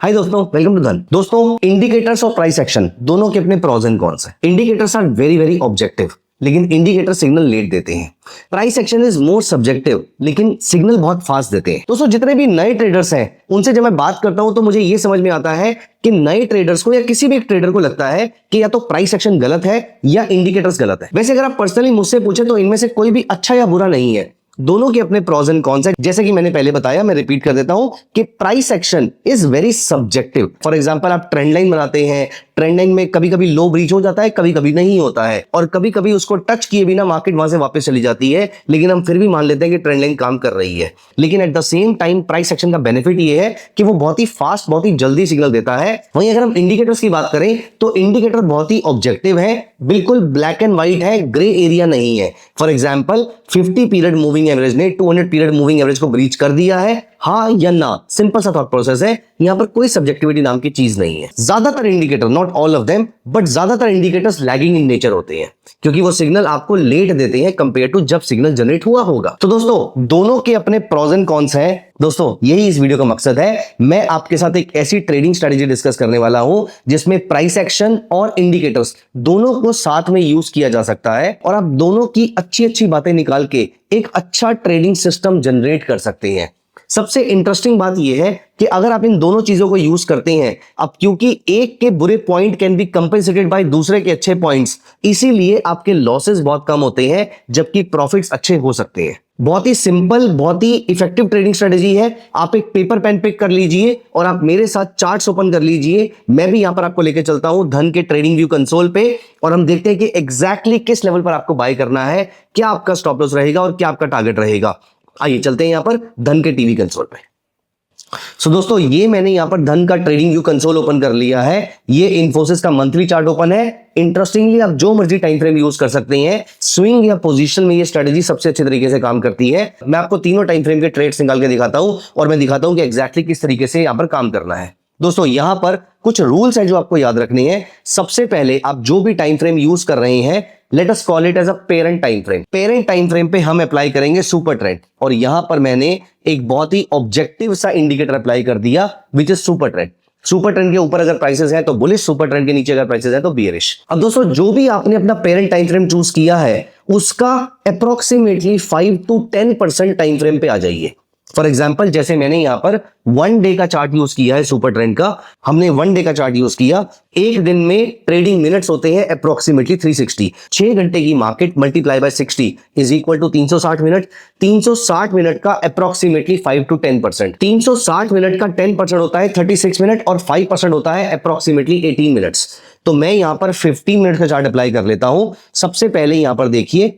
हाय दोस्तों, welcome to धन। दोस्तों, इंडिकेटर्स और प्राइस एक्शन दोनों के अपने प्रोज एंड कॉन्स हैं। Indicators are very very objective, लेकिन इंडिकेटर सिग्नल लेट देते हैं। Price action is more subjective, लेकिन सिग्नल बहुत फास्ट देते हैं। दोस्तों, जितने भी नए ट्रेडर्स हैं उनसे जब मैं बात करता हूं तो मुझे ये समझ में आता है कि नए ट्रेडर्स को या किसी भी एक ट्रेडर को लगता है कि या तो प्राइस एक्शन गलत है या इंडिकेटर्स गलत है। वैसे अगर आप पर्सनली मुझसे पूछे तो इनमें से कोई भी अच्छा या बुरा नहीं है, दोनों के अपने प्रोज एंड कॉन्स है। जैसे कि मैंने पहले बताया, मैं रिपीट कर देता हूं कि price action is very subjective. For example, आप ट्रेंड लाइन बनाते हैं, ट्रेंड लाइन में कभी कभी लो ब्रीच हो जाता है, कभी कभी नहीं होता है, और कभी कभी उसको टच किए बिना मार्केट वहां से वापस चली जाती है, लेकिन हम फिर भी मान लेते हैं कि ट्रेंड लाइन काम कर रही है। लेकिन at the same time price action का बेनिफिट ये है कि वो बहुत ही फास्ट, बहुत ही जल्दी सिग्नल देता है। वहीं अगर हम इंडिकेटर्स की बात करें तो इंडिकेटर बहुत ही ऑब्जेक्टिव है, बिल्कुल ब्लैक एंड व्हाइट है, ग्रे एरिया नहीं है। For example, 50 period moving average ने 200 पीरियड मूविंग एवरेज को ब्रीच कर दिया है, हाँ या ना। सिंपल सा थॉट प्रोसेस है, यहां पर कोई सब्जेक्टिविटी नाम की चीज नहीं है। ज्यादातर indicator, not all of them, but ज्यादातर इंडिकेटर्स लैगिंग इन नेचर होते हैं, क्योंकि वो सिग्नल आपको लेट देते हैं कंपेयर टू जब सिग्नल जनरेट हुआ होगा। तो दोस्तों, दोनों के अपने प्रोज एंड कॉन्स हैं। दोस्तों, यही इस वीडियो का मकसद है। मैं आपके साथ एक ऐसी ट्रेडिंग स्ट्रेटेजी डिस्कस करने वाला हूं जिसमें प्राइस एक्शन और इंडिकेटर्स दोनों को साथ में यूज किया जा सकता है, और आप दोनों की अच्छी अच्छी बातें निकाल के एक अच्छा ट्रेडिंग सिस्टम जनरेट कर सकते हैं। सबसे इंटरेस्टिंग बात यह है कि अगर आप इन दोनों चीजों को यूज करते हैं, अब क्योंकि एक के बुरे point can be compensated by दूसरे के अच्छे पॉइंट्स, इसीलिए आपके लॉसेस बहुत कम होते हैं जबकि प्रॉफिट्स अच्छे हो सकते हैं। बहुत ही सिंपल, बहुत ही इफेक्टिव ट्रेडिंग स्ट्रेटेजी है। आप एक पेपर पेन पिक कर लीजिए और आप मेरे साथ चार्ट्स ओपन कर लीजिए। मैं भी यहां पर आपको लेकर चलता हूं धन के ट्रेडिंग व्यू कंसोल पे, और हम देखते हैं कि एग्जैक्टली किस लेवल पर आपको बाय करना है, क्या आपका स्टॉप लॉस रहेगा और क्या आपका टारगेट रहेगा। आइए चलते हैं यहां पर धन के टीवी कंसोल पे। सो दोस्तों, ये मैंने यहां पर धन का ट्रेडिंग व्यू कंसोल ओपन कर लिया है। ये इन्फोसिस का मंथली चार्ट ओपन है। इंटरेस्टिंगली, आप जो मर्जी टाइम फ्रेम यूज कर सकते हैं। स्विंग या पोजीशन में ये स्ट्रेटेजी सबसे अच्छे तरीके से काम करती है। मैं आपको तीनों टाइम फ्रेम के ट्रेड्स निकाल के दिखाता हूं और मैं दिखाता हूं कि एग्जैक्टली किस तरीके से यहां पर काम करना है। दोस्तों, यहां पर कुछ रूल्स हैं जो आपको याद रखने हैं। सबसे पहले, आप जो भी टाइम फ्रेम यूज कर रहे हैं, let us call it as a parent time frame. Parent time frame पे हम अप्लाई करेंगे सुपर ट्रेंड, और यहां पर मैंने एक बहुत ही ऑब्जेक्टिव सा इंडिकेटर अप्लाई कर दिया which is super trend. Super trend के ऊपर अगर प्राइसेस है तो बुलिश, सुपर ट्रेंड के नीचे अगर प्राइसेस है तो बियरिश। अब दोस्तों, जो भी आपने अपना पेरेंट टाइम फ्रेम चूज किया है उसका अप्रोक्सीमेटली 5 to 10% टाइम फ्रेम पे आ जाइए। फॉर एग्जाम्पल, जैसे मैंने यहां पर 1 डे का चार्ट यूज किया है सुपर ट्रेंड का, हमने 1 डे का चार्ट यूज किया। एक दिन में ट्रेडिंग मिनट्स होते हैं अप्रोक्सीमेटली 360। 6 घंटे की market multiply by 60 is equal to 360 minute. 360 minute का अप्रोक्सीमेटली 5 to 10%। 360 मिनट का 10% होता है 36 मिनट, और 5% होता है अप्रोक्सीमेटली 18 मिनट्स। तो मैं यहां पर 15 मिनट का चार्ट अप्लाई कर लेता हूं। सबसे पहले यहां पर देखिए,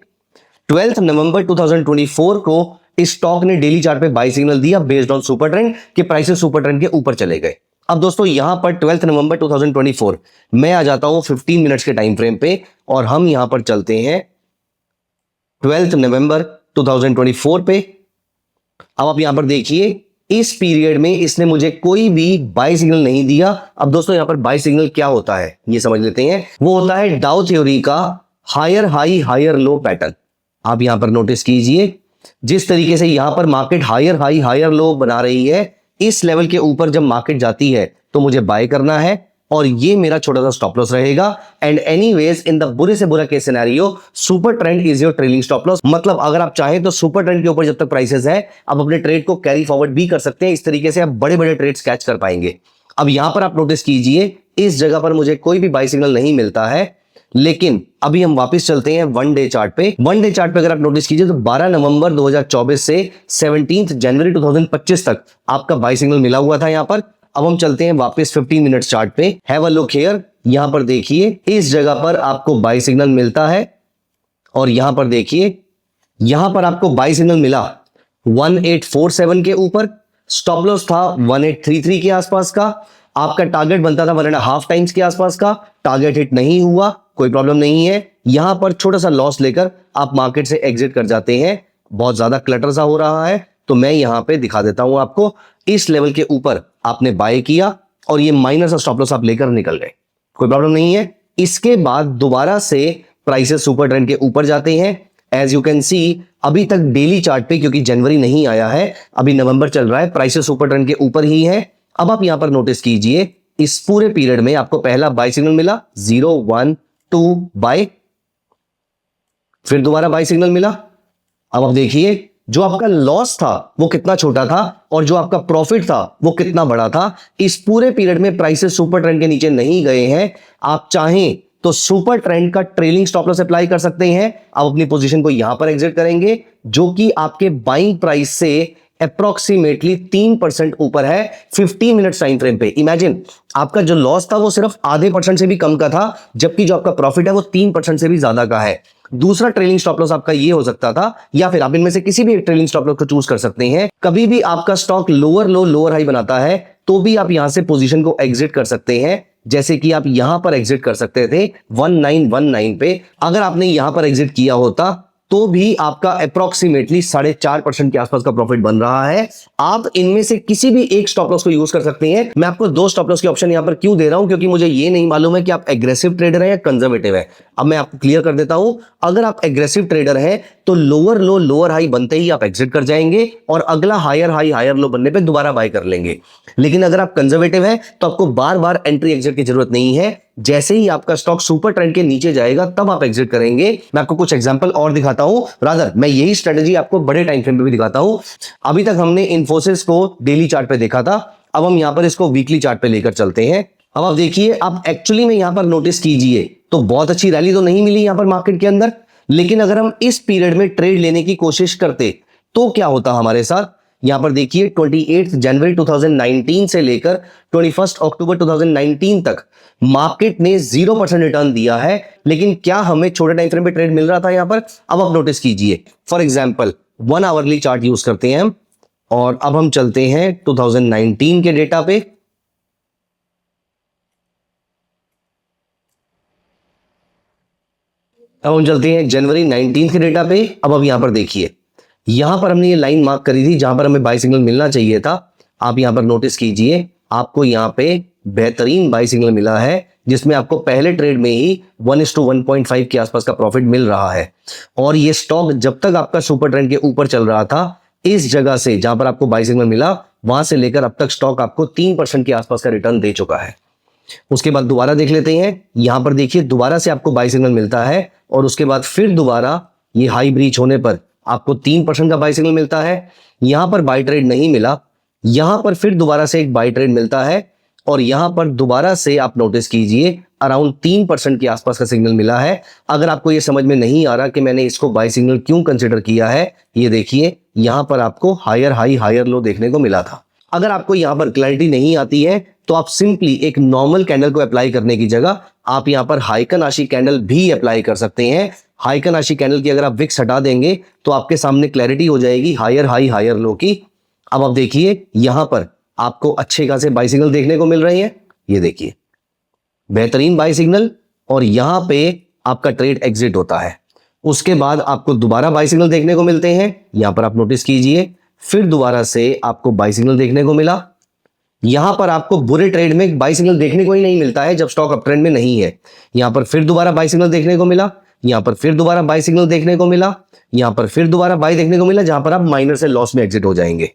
12 नवंबर 2024 को इस स्टॉक ने डेली चार्ट पे बाय सिग्नल दिया बेस्ड ऑन सुपर ट्रेंड के प्राइसेस सुपर ट्रेंड के ऊपर चले गए। अब दोस्तों, यहां पर 12 नवंबर 2024 मैं आ जाता हूं 15 मिनट्स के टाइम फ्रेम पे, और हम यहां पर चलते हैं 12 नवंबर 2024 पे। अब आप यहां पर देखिए, इस पीरियड में इसने मुझे कोई भी बाय सिग्नल नहीं दिया। अब दोस्तों, यहां पर बाय सिग्नल क्या होता है ये समझ लेते हैं। वो होता है डाउ थ्योरी का higher high higher low pattern. आप यहां पर नोटिस कीजिए, जिस तरीके से यहां पर market higher high higher low बना रही है, इस लेवल के ऊपर जब मार्केट जाती है तो मुझे बाय करना है, और ये मेरा छोटा सा स्टॉप लॉस रहेगा। एंड एनीवेज, इन द बुरे से बुरा case scenario, super trend is your trailing stop loss. मतलब अगर आप चाहें तो सुपर ट्रेंड के ऊपर जब तक प्राइसेस है, आप अपने ट्रेड को कैरी फॉरवर्ड भी कर सकते हैं। इस तरीके से आप बड़े बड़े ट्रेड्स कैच कर पाएंगे। अब यहां पर आप नोटिस कीजिए, इस जगह पर मुझे कोई भी बाय सिग्नल नहीं मिलता है, लेकिन अभी हम वापस चलते हैं 1 डे चार्ट पे। 1 डे चार्ट पे अगर आप नोटिस कीजिए तो 12 नवंबर 2024 से 17 जनवरी 2025 तक आपका बाय सिग्नल मिला हुआ था यहां पर। अब हम चलते हैं वापस 15 मिनट्स चार्ट पे। हैव अ लुक हियर, यहां पर देखिए, इस जगह पर आपको बाय सिग्नल मिलता है, और यहां पर देखिए, यहां पर आपको बाय सिग्नल मिला 1847 के ऊपर। स्टॉप लॉस था 1833 के आसपास का। आपका टारगेट बनता था 1.5 टाइम्स के आसपास का। टारगेट हिट नहीं हुआ, कोई प्रॉब्लम नहीं है। यहां पर छोटा सा लॉस लेकर आप मार्केट से एग्जिट कर जाते हैं। बहुत ज्यादा क्लटर सा हो रहा है, तो मैं यहां पे दिखा देता हूं आपको। इस लेवल के ऊपर आपने बाय किया और ये माइनस का स्टॉप लॉस आप लेकर निकल गए, कोई प्रॉब्लम नहीं है। इसके बाद दोबारा से प्राइसेस सुपर ट्रेंड के ऊपर जाते हैं। एज यू कैन सी, अभी तक डेली चार्ट पे, क्योंकि जनवरी नहीं आया है, अभी नवंबर चल रहा है, प्राइसेस सुपर ट्रेंड के ऊपर ही है। अब आप यहां पर नोटिस कीजिए, इस पूरे पीरियड में आपको पहला बाय सिग्नल मिला 0 1 2 बाय, फिर दोबारा बाय सिग्नल मिला। अब आप देखिए जो आपका लॉस था वो कितना छोटा था और जो आपका प्रॉफिट था वो कितना बड़ा था। इस पूरे पीरियड में प्राइसेस सुपर ट्रेंड के नीचे नहीं गए हैं। आप चाहें तो सुपर ट्रेंड का ट्रेलिंग स्टॉप लॉस अप्लाई कर सकते हैं। आप अपनी पोजीशन को यहां पर एग्जिट करेंगे जो कि आपके बाइंग प्राइस से अप्रोक्सीमेटली 3% ऊपर है 15 मिनट टाइम फ्रेम पे। इमेजिन आपका जो लॉस था वो सिर्फ आधे % से भी कम का था, जबकि जो आपका प्रॉफिट है वो 3% से भी ज्यादा का है। दूसरा ट्रेलिंग स्टॉप लॉस आपका ये हो सकता था, या फिर आप इनमें से किसी भी एक ट्रेलिंग स्टॉप लॉस को चूज कर सकते हैं। कभी भी आपका स्टॉक लोअर लो लोअर हाई बनाता है तो भी आप यहां से पोजीशन को एग्जिट कर सकते हैं, जैसे कि आप यहां पर एग्जिट कर सकते थे 1919 पे। अगर आपने यहां पर एग्जिट किया होता तो भी आपका अप्रोक्सीमेटली 4.5% के आसपास का प्रॉफिट बन रहा है। आप इनमें से किसी भी एक स्टॉप लॉस को यूज कर सकते हैं। मैं आपको 2 स्टॉप लॉस के ऑप्शन यहां पर क्यों दे रहा हूं, क्योंकि मुझे ये नहीं मालूम है कि आप एग्रेसिव ट्रेडर हैं या कंजर्वेटिव है। अब मैं आपको क्लियर कर देता हूं, अगर आप एग्रेसिव ट्रेडर हैं तो लोअर लो लोअर हाई बनते ही आप एग्जिट कर जाएंगे और अगला हायर हाई हायर लो बनने पे दोबारा बाय कर लेंगे। लेकिन अगर आप कंजर्वेटिव हैं तो आपको बार बार एंट्री एग्जिट की जरूरत नहीं है। जैसे ही आपका स्टॉक सुपर ट्रेंड के नीचे जाएगा तब आप एग्जिट करेंगे। मैं आपको कुछ एग्जांपल और दिखाता हूं, रादर मैं यही स्ट्रेटजी आपको बड़े टाइम फ्रेम पे भी दिखाता हूं। अभी तक हमने इन्फोसिस को डेली चार्ट पे देखा था, अब हम यहां पर इसको वीकली चार्ट पे लेकर चलते हैं। अब आप देखिए, आप एक्चुअली में यहां पर नोटिस कीजिए तो बहुत अच्छी रैली तो नहीं मिली यहां पर मार्केट के अंदर, लेकिन अगर हम इस पीरियड में ट्रेड लेने की कोशिश करते तो क्या होता हमारे साथ। यहां पर देखिए 28 जनवरी 2019 से लेकर 21 अक्टूबर 2019 तक मार्केट ने 0% रिटर्न दिया है। लेकिन क्या हमें छोटे टाइम फ्रेम पे ट्रेड मिल रहा था यहां पर। अब आप नोटिस कीजिए, for example 1 hourly chart use करते हैं हम, और अब हम चलते हैं 2019 के डेटा पे। अब हम चलते हैं जनवरी 19 के डेटा पे। अब यहां पर देखिए, यहां पर हमने ये लाइन मार्क करी थी जहां पर हमें बाय सिग्नल मिलना चाहिए था। आप यहां पर नोटिस कीजिए, आपको यहां पे बेहतरीन बाय सिग्नल मिला है जिसमें आपको पहले ट्रेड में ही 1:1.5 के आसपास का प्रॉफिट मिल रहा है। और ये स्टॉक जब तक आपका सुपर ट्रेंड के ऊपर चल रहा था, इस जगह से जहां पर आपको बाय सिग्नल मिला वहां से लेकर अब तक स्टॉक आपको 3% के आसपास का रिटर्न दे चुका है। उसके बाद दोबारा देख लेते हैं, यहां पर देखिए दोबारा से आपको बाय सिग्नल मिलता है और उसके बाद फिर दोबारा ये हाई ब्रीच होने पर आपको 3% का बाय सिग्नल मिलता है। यहां पर बाय ट्रेड नहीं मिला, यहां पर फिर दोबारा से एक बाय ट्रेड मिलता है और यहां पर दोबारा से आप नोटिस कीजिए अराउंड 3% के आसपास का सिग्नल मिला है। अगर आपको यह समझ में नहीं आ रहा कि मैंने इसको बाय सिग्नल क्यों कंसिडर किया है, ये देखिए यहां पर आपको हायर हाई हायर लो देखने को मिला था। अगर आपको यहां पर क्लैरिटी नहीं आती है तो आप सिंपली एक नॉर्मल कैंडल को अप्लाई करने की जगह आप यहां पर हाइकन आशी कैंडल भी अप्लाई कर सकते हैं। हाइकन आशी कैंडल की अगर आप विक्स हटा देंगे तो आपके सामने क्लैरिटी हो जाएगी हायर हाई हायर लो की। अब आप देखिए यहां पर आपको अच्छे खासे बाय सिग्नल देखने को मिल रहे हैं, ये देखिए बेहतरीन बाय सिग्नल, और यहां पे आपका ट्रेड एग्जिट होता है। उसके बाद आपको दोबारा बाय सिग्नल देखने को मिलते हैं, यहां पर आप नोटिस कीजिए फिर दोबारा से आपको बाय सिग्नल देखने को मिला। यहां पर आपको बुरे ट्रेड में बाय सिग्नल देखने को ही नहीं मिलता है जब स्टॉक अप ट्रेंड में नहीं है। यहां पर फिर दोबारा बाय सिग्नल देखने को मिला, यहां पर फिर दोबारा बाय सिग्नल देखने को मिला, यहां पर फिर दोबारा बाय देखने को मिला जहां पर आप माइनर से लॉस में एग्जिट हो जाएंगे।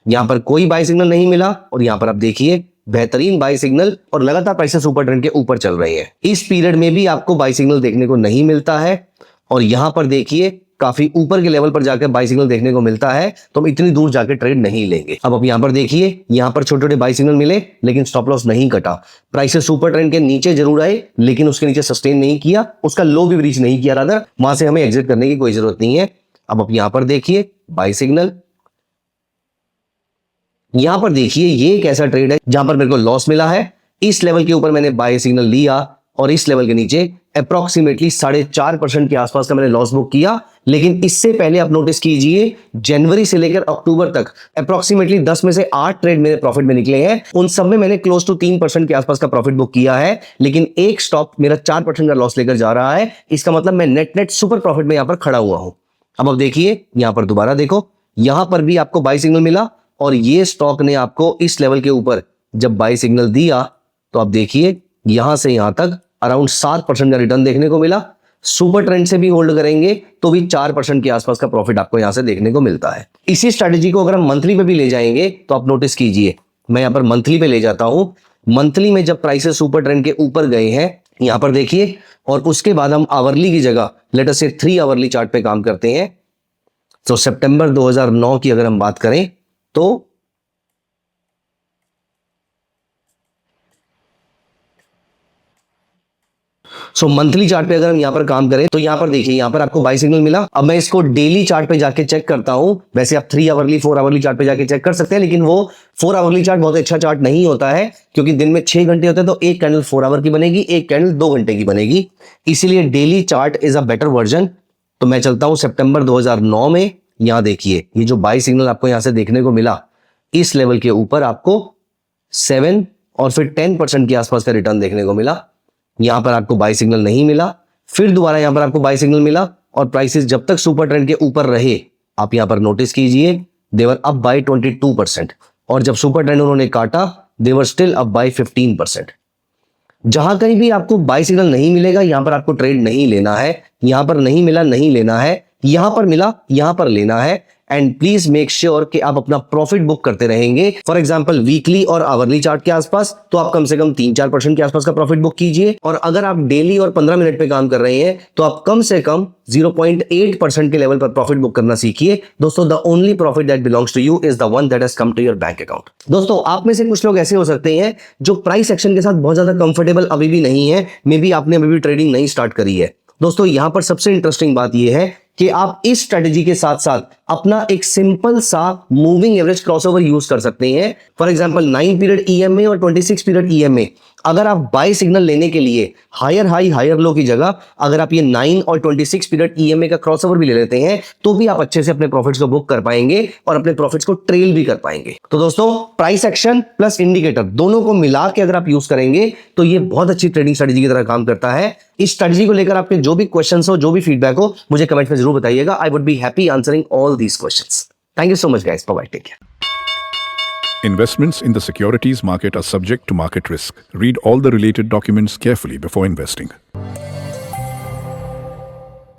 यहां पर कोई बाय सिग्नल नहीं मिला और यहां पर आप देखिए बेहतरीन बाय सिग्नल और लगातार प्राइसेस सुपर ट्रेंड के ऊपर चल रही है। इस पीरियड में भी आपको बाय सिग्नल देखने को नहीं मिलता है और यहां पर देखिए काफी ऊपर के लेवल पर जाकर बाय सिग्नल देखने को मिलता है, तो हम इतनी दूर जाकर ट्रेड नहीं लेंगे। अब आप यहां पर देखिए, यहां पर छोटे छोटे बाय सिग्नल मिले लेकिन स्टॉप लॉस नहीं कटा। प्राइसेस सुपर ट्रेंड के नीचे जरूर आए लेकिन उसके नीचे सस्टेन नहीं किया, उसका लो भी रीच नहीं किया, रादर वहां से हमें एग्जिट करने की कोई जरूरत नहीं है। अब आप यहां पर देखिए बाय सिग्नल, यहां पर देखिए ये एक ऐसा ट्रेड है जहां पर मेरे को लॉस मिला है। इस लेवल के ऊपर मैंने बाय सिग्नल लिया और इस लेवल के नीचे अप्रोक्सीमेटली 4.5% के आसपास का मैंने लॉस बुक किया। लेकिन इससे पहले आप नोटिस कीजिए जनवरी से लेकर अक्टूबर तक अप्रोक्सीमेटली 10 में से 8 ट्रेड मेरे प्रॉफिट में निकले हैं। उन सब में मैंने क्लोज टू 3% के आसपास का प्रॉफिट बुक किया है, लेकिन एक स्टॉक मेरा 4% का लॉस लेकर जा रहा है। इसका मतलब मैं नेट नेट सुपर प्रॉफिट में यहां पर खड़ा हुआ हूं। अब देखिए यहां पर दोबारा देखो, यहां पर भी आपको बाय सिग्नल मिला और ये स्टॉक ने आपको इस लेवल के ऊपर जब बाय सिग्नल दिया तो आप देखिए यहां से यहां तक अराउंड 7% का रिटर्न देखने को मिला। सुपर ट्रेंड से भी होल्ड करेंगे तो भी 4% के आसपास का प्रॉफिट आपको यहां से देखने को मिलता है। इसी स्ट्रेटेजी को अगर हम मंथली पे भी ले जाएंगे तो आप नोटिस कीजिए मैं यहाँ पर मंथली पे ले जाता हूं। मंथली में जब प्राइसेस सुपर ट्रेंड के ऊपर गए हैं यहां पर देखिए, और उसके बाद हम आवरली की जगह लेट अस से 3 आवरली चार्ट पे काम करते हैं। तो सितंबर 2009 की अगर हम बात करें तो मंथली चार्ट पे अगर हम यहां पर काम करें तो यहां पर देखिए, यहां पर आपको बाई सिग्नल मिला। अब मैं इसको डेली चार्ट पे जाके चेक करता हूं। वैसे आप 3 आवरली 4 आवरली चार्ट पे जाके चेक कर सकते हैं, लेकिन वो 4 आवरली चार्ट बहुत अच्छा चार्ट नहीं होता है, क्योंकि दिन में 6 घंटे होते हैं, तो एक कैंडल 4 आवर की बनेगी, एक कैंडल 2 घंटे की बनेगी। इसीलिए daily chart is a better version. तो मैं चलता हूं सितंबर 2009 में। यहां देखिए, ये जो बाई सिग्नल आपको यहां से देखने को मिला, इस लेवल के ऊपर आपको 7 और फिर 10% के आसपास का रिटर्न देखने को मिला। यहां पर आपको बाई सिग्नल नहीं मिला, फिर दोबारा यहां पर आपको बाई सिग्नल मिला, और प्राइसेस जब तक सुपर ट्रेंड के ऊपर रहे, आप यहां पर नोटिस कीजिए, देवर अप बाय 22%, और जब सुपर ट्रेंड उन्होंने काटा, देवर स्टिल अप बाय 15%। जहां कहीं भी आपको बाई सिग्नल नहीं मिलेगा, यहां पर आपको ट्रेड नहीं लेना है। यहां पर नहीं मिला, नहीं लेना है। यहां पर मिला, यहां पर लेना है। एंड प्लीज मेक श्योर कि आप अपना प्रॉफिट बुक करते रहेंगे। फॉर एग्जांपल वीकली और आवरली चार्ट के आसपास, तो आप कम से कम 3-4% के आसपास का प्रॉफिट बुक कीजिए। और अगर आप डेली और 15 मिनट पे काम कर रहे हैं, तो आप कम से कम 0.8% के लेवल पर प्रॉफिट बुक करना सीखिए। दोस्तों, the only profit that belongs to you is the one that has come to your bank account. दोस्तों, आप में से कुछ लोग ऐसे हो सकते हैं जो प्राइस एक्शन के साथ बहुत ज्यादा कंफर्टेबल अभी भी नहीं है। मे बी आपने अभी भी ट्रेडिंग नहीं स्टार्ट करी है। दोस्तों, यहां पर सबसे इंटरेस्टिंग बात यह है कि आप इस स्ट्रेटेजी के साथ साथ अपना एक सिंपल सा मूविंग एवरेज क्रॉसओवर यूज कर सकते हैं। फॉर एग्जांपल 9 पीरियड ईएमए और 26 पीरियड ईएमए, अगर आप बाय सिग्नल लेने के लिए हायर हाई हायर लो की जगह अगर आप ये 9 और 26 पीरियड ईएमए का क्रॉसओवर भी ले लेते हैं, तो भी आप अच्छे से अपने प्रॉफिट्स को बुक कर पाएंगे और अपने प्रॉफिट्स को ट्रेल भी कर पाएंगे। तो दोस्तों, प्राइस एक्शन प्लस इंडिकेटर दोनों को मिला के अगर आप यूज करेंगे, तो ये बहुत अच्छी ट्रेडिंग स्ट्रेटेजी की तरह काम करता है। इस स्ट्रेटेजी को लेकर आपके जो भी क्वेश्चंस हो, जो भी फीडबैक हो, मुझे कमेंट में जरूर बताइएगा। I would be happy answering all these questions. Thank you so much, guys. Bye-bye. Take care. Investments in the securities market are subject to market risk. Read all the related documents carefully before investing.